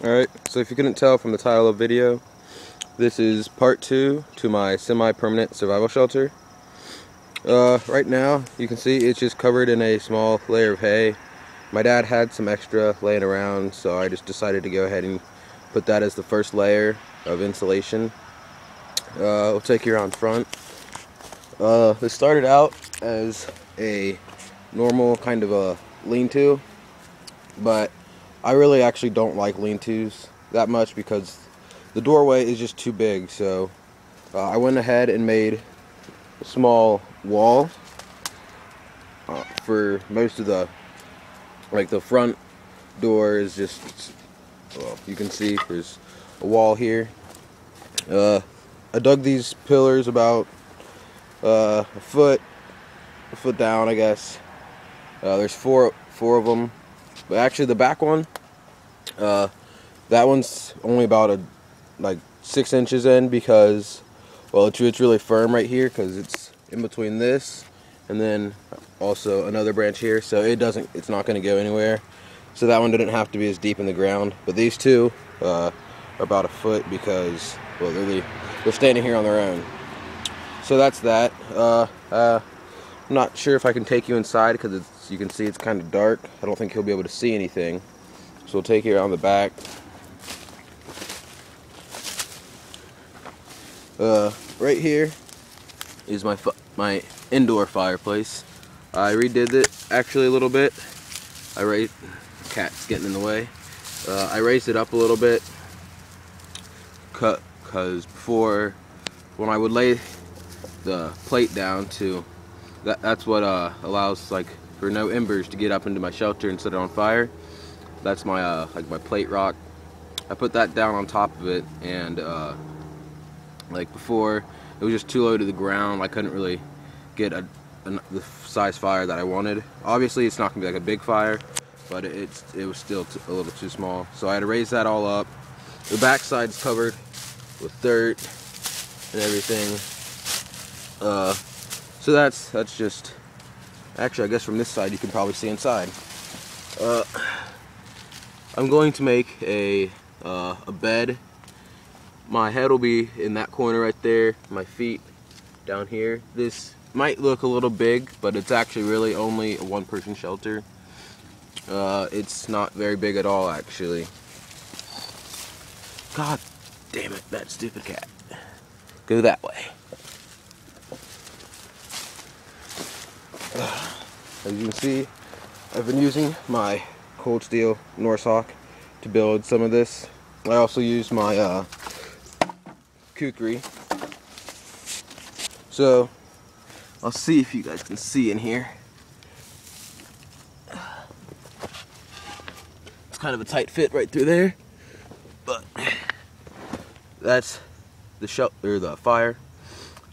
Alright, so if you couldn't tell from the title of the video, this is part 2 to my semi-permanent survival shelter. Right now, you can see it's just covered in a small layer of hay. My dad had some extra laying around, so I just decided to go ahead and put that as the first layer of insulation. We'll take you around front. This started out as a normal kind of a lean-to, but I really actually don't like lean-tos that much because the doorway is just too big. So I went ahead and made a small wall for most of the, like the front door is just, well, you can see there's a wall here. I dug these pillars about a foot down, I guess. There's four of them, but actually the back one, that one's only about like 6 inches in because, well, it's really firm right here because it's in between this and then also another branch here, so it's not going to go anywhere. So that one didn't have to be as deep in the ground, but these two are about a foot because, well, they're standing here on their own. So that's that. I'm not sure if I can take you inside because you can see it's kind of dark. I don't think he'll be able to see anything. So we'll take you around the back. Right here is my indoor fireplace. I redid it actually a little bit. Cat's getting in the way. I raised it up a little bit because before, when I would lay the plate down to that's what allows like for no embers to get up into my shelter and set it on fire. That's my like my plate rock. I put that down on top of it, and like before it was just too low to the ground. I couldn't really get the size fire that I wanted. Obviously it's not gonna be like a big fire, but it was still a little too small, so I had to raise that all up. The back side's covered with dirt and everything. So that's just, actually I guess from this side you can probably see inside. I'm going to make a bed. My head will be in that corner right there, my feet down here. This might look a little big, but it's actually really only a one-person shelter. It's not very big at all, actually. God damn it, that stupid cat. Go that way. As you can see, I've been using my cold steel Norsehawk to build some of this. I also used my kukri. So I'll see if you guys can see in here. It's kind of a tight fit right through there, but that's the fire.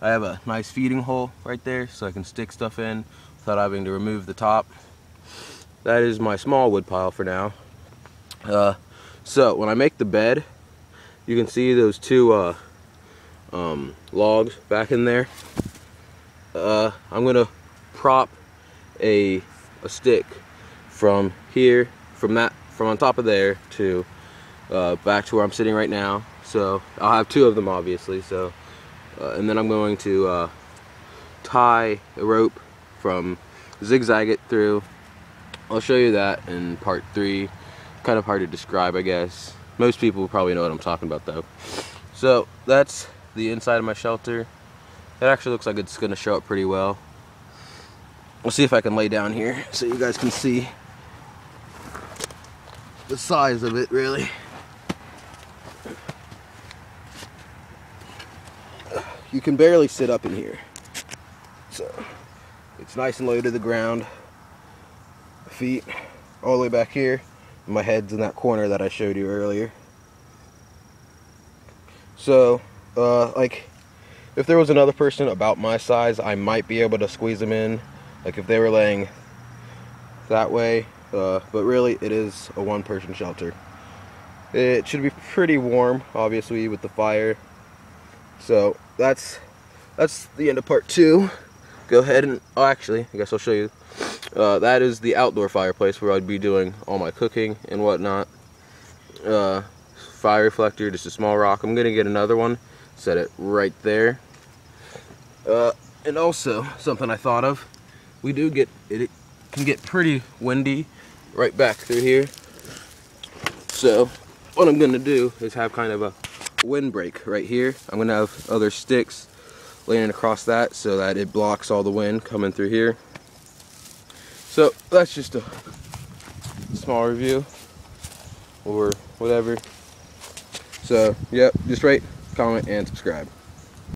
I have a nice feeding hole right there so I can stick stuff in without having to remove the top. That is my small wood pile for now. So when I make the bed, you can see those two logs back in there. I'm gonna prop a stick from here, from on top of there to back to where I'm sitting right now. So I'll have two of them, obviously. So and then I'm going to tie a rope from, zigzag it through. I'll show you that in part 3. Kind of hard to describe, I guess. Most people probably know what I'm talking about though. So that's the inside of my shelter. It actually looks like it's gonna show up pretty well. We'll see if I can lay down here so you guys can see the size of it, really. You can barely sit up in here. So it's nice and low to the ground. Feet all the way back here. My head's in that corner that I showed you earlier. So, like, if there was another person about my size, I might be able to squeeze them in, like if they were laying that way. But really, it is a one-person shelter. It should be pretty warm, obviously, with the fire. So that's the end of part 2. Go ahead and, oh, actually, I guess I'll show you. That is the outdoor fireplace where I'd be doing all my cooking and whatnot. fire reflector, just a small rock. I'm gonna get another one, set it right there. And also something I thought of, it can get pretty windy right back through here. So what I'm gonna do is have kind of a windbreak right here. I'm gonna have other sticks laying across that so that it blocks all the wind coming through here. So that's just a small review or whatever. So yep, just rate, comment, and subscribe.